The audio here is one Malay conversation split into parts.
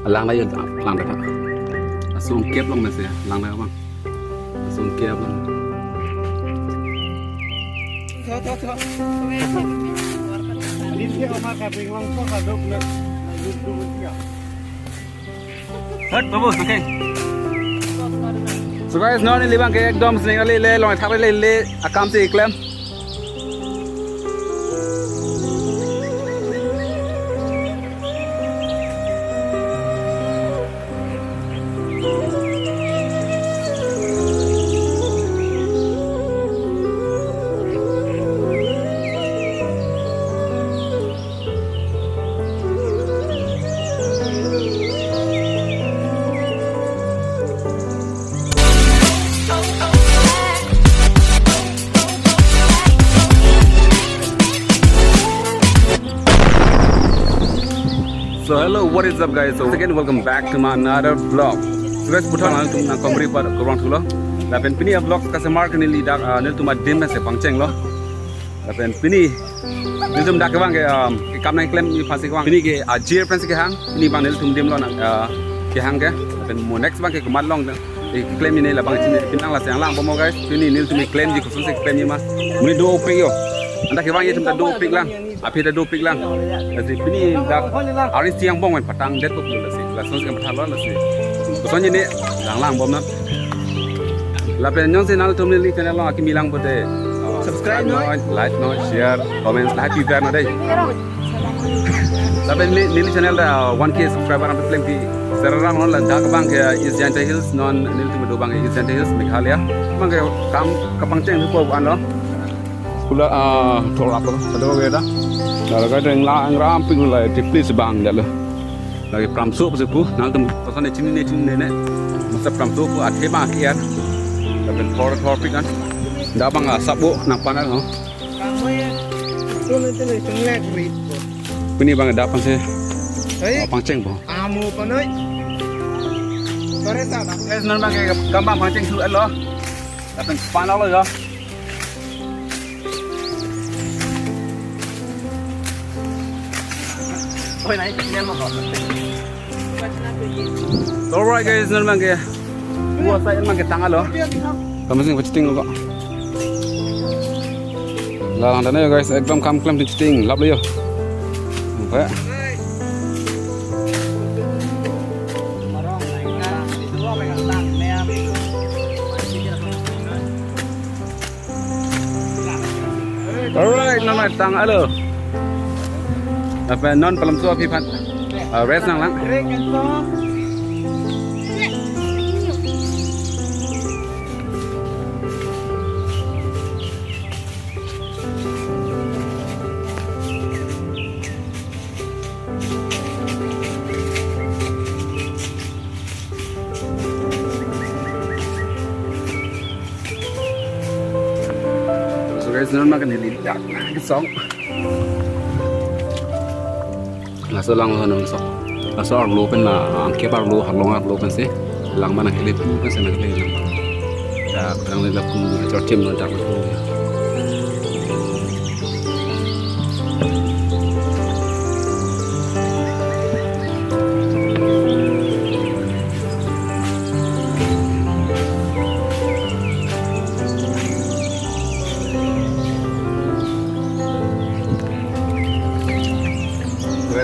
lang đây lang đây xuống kép luôn mà sẽ lang đây không xuống kép luôn hết bố ok so guys nó đi bang cái dom sing le long tháp le akam se klem So hello, what is up guys? So again welcome back to my another vlog. So guys, putar lang tum na kamri par korang tulo. Lapen pini vlog kasi mark ni lidak nil tuma dim se pangcheng lo. Lapen pini nil tum dak bang ke kam nai klem ni phasi bang. Pini ke ajir friends ke hang. Pini bang nil tum dim lo na ke hang ke. Lapen mo next bang ke kumat long claim ni la bang chin pinang la sang lang pomo guys. Pini nil tum claim ji khusus se claim ni mas. Muni do pig yo. Anda ke bang ye tum da do pig lang. Api dah 2 pig lang. Jadi ini dah aris tiang bong kan patang det tu lah sih. Langsung kan patang lah sih. Soalnya ni lang bom nak. Lapen nyong sih nal tumli li channel long aki milang bote. Subscribe no, like no, share, comment, like kita na deh. Lapen ni channel dah 1K subscriber ambil claim di serang non lah dah kebang ke East Janta Hills non ni tu medo bang East Janta Hills Meghalaya. Bang ke kam kapang ceng tu ko an lo. Kula tol apa ada apa dah. Kalau kata yang ramping lah, tipis bang dah lah. Lagi pramsu pasal pu, nanti pasal ni cini ni, masa pramsu pu ada mah kian. Tapi thor pikan, dah bang sabu nampak kan? Ini bang ada apa sih? Pangceng bu. Amu panai. Sore sana. Nan bang gambar pangceng tu Allah. Tapi panau lah ya. Alright guys, nan bang ke buat saya bang ke tanggal lo. Kamu sing peciting lo kok. Lalang dana ya guys, ekdom kam klem peciting, lap lo yo. Okay. Alright, nan bang tanggal lo. Apa non pelam suap pipat rest nang lang. So guys, non makan ini dak kesong. Langsung lang nong sok. Langsung arlo pen la angke arlo harlong arlo pen se. Lang mana kele pu pen se na kele lang. Ya kadang le lakum jor tim non tak betul.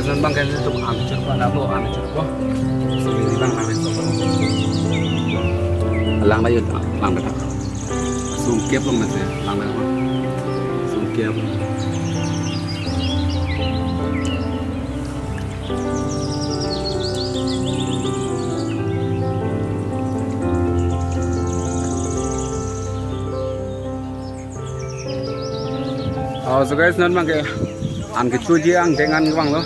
Nan bang kan itu ambil cerpa nak lo ambil cerpa. Sini bang ambil cerpa. Lang dah yun, lang dah. Sungkep long masih, lang dah. Sungkep. Oh, so guys, nan bang ke an ke cuci ang dengan bang lo.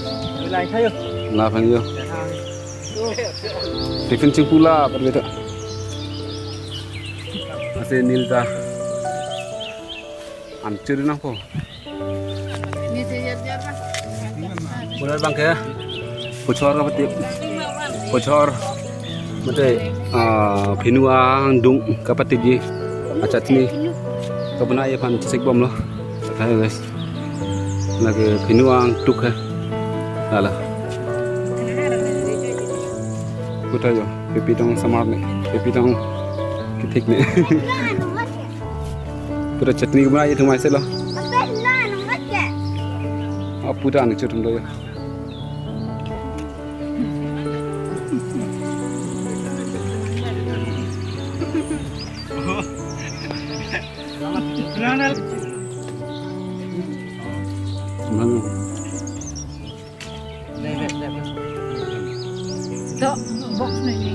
Lai thay ơi. Là phải nhiều. Thì phân chừng pula bắt được. Ase nilda. An curi nang po. Ni sejar-jar bang. Benar bang ke? Bocor apa tip? Bocor. Mate pinua dung kapatit ji. Acat ni. Kabana ya pan cek bom lo. Kaya guys. lagi pinuang tuk ha ala puta jo pipitong samar ni pipitong kitik ni puta chutney ko banai thumai se lo puta ni chutum lo Dok, box ni ni.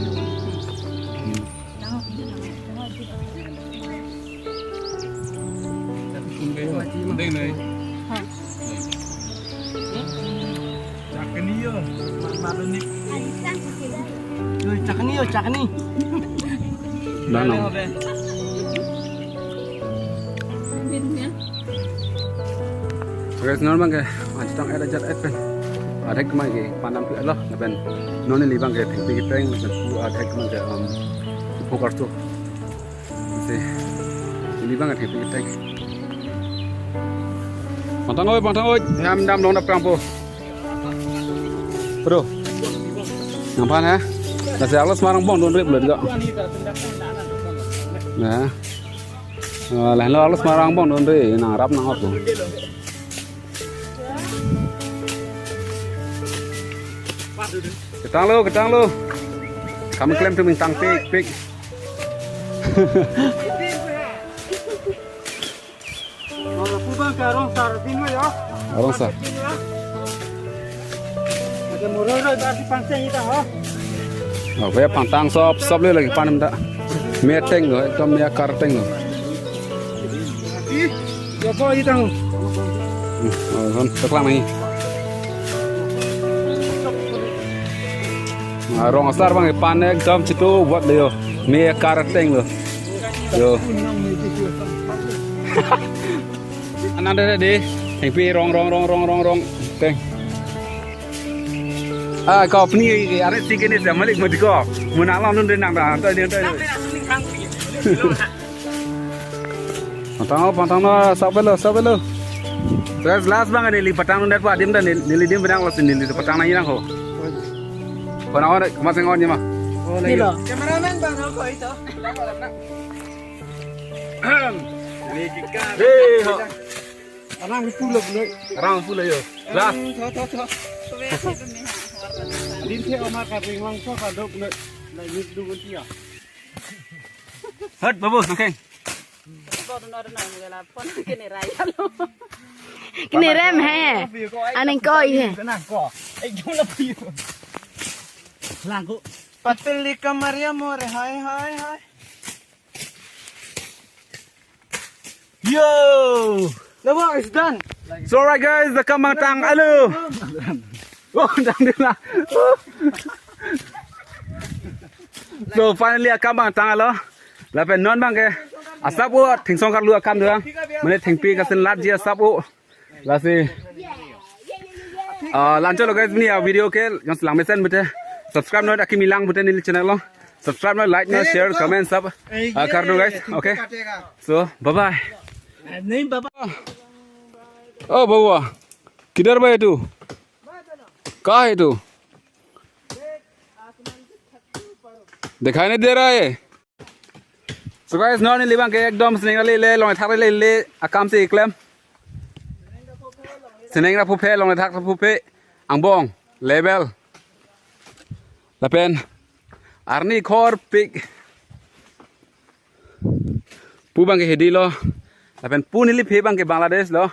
đây này chặt cái ní rồi mà lên đi rồi chặt cái ní rồi chặt cái ní đó nào guys normal ke tang ada jat pen ada kemai ke panam pi Allah ben non ni bang ke thing pi teng ben pu ada kemai ke pokar tu se ni bang ke thing pi teng pantang oi ham dam long dap prang po bro nampan ha dah saya Allah semarang bong don rip le juga nah lain lo Allah semarang bong don re nang rap nang apa ketang lo kamu klaim tu min tang pik Arong sa ada murah rồi ba cái pancing itu ha vậy pantang sop le lagi panem da me teng lo to me kar teng lo yo po itu hon taklang ni Arong asar bang pan ekdom citu buat dia me kar teng lo yo ananda de thằng pi rong teng kau ni ada sikit ni sama lagi mesti kau menang nun dia nang dah dia pantang no sabelo terus last bang ni li patang nun dat dim dah ni dim benang los ni li patang nang irang ho pernah orang kemasin orang ni mah ni lo cameraman bang aku itu orang pula yo last Din theo mà cả bình hoàng cho cả độc lợi lại nhịp đu con tia. Hết babu nang keng. Cái này rem hè. Anh anh coi hè. Cái nàng cỏ. Anh chúng là phi. Làng cụ. Patel Maria more hai. Yo. The work is done. So alright guys, the kamang tang alu. Oh, đang đứng là. So finally kamang tang alu. Là phải non bang ke. Asap u thing song kar lu akam đường. Mane thing pi ka sen lat ji asap u. Là si. Lancho lo guys ni video ke yang selang mesen bete. Subscribe no akimi lang bete ni channel lo. Subscribe no, like no, share, comment sub. Kar do guys. Okay. So bye bye. नहीं बाबा ओ बउआ किधर भाई तू कहाँ है तू दिखाई नहीं दे रहा है so guys नॉन ले बंग एकदम स्नेंग ले लॉन्ग थाक ले अकाम से इक्लेम स्नेंग रा फुफे लॉन्ग थाक फुफे अंबोंग लेवल लापेन आर्नी खोर पिक पू बंग हेडी लो Lapen pun ini phe bang ke Bangladesh lo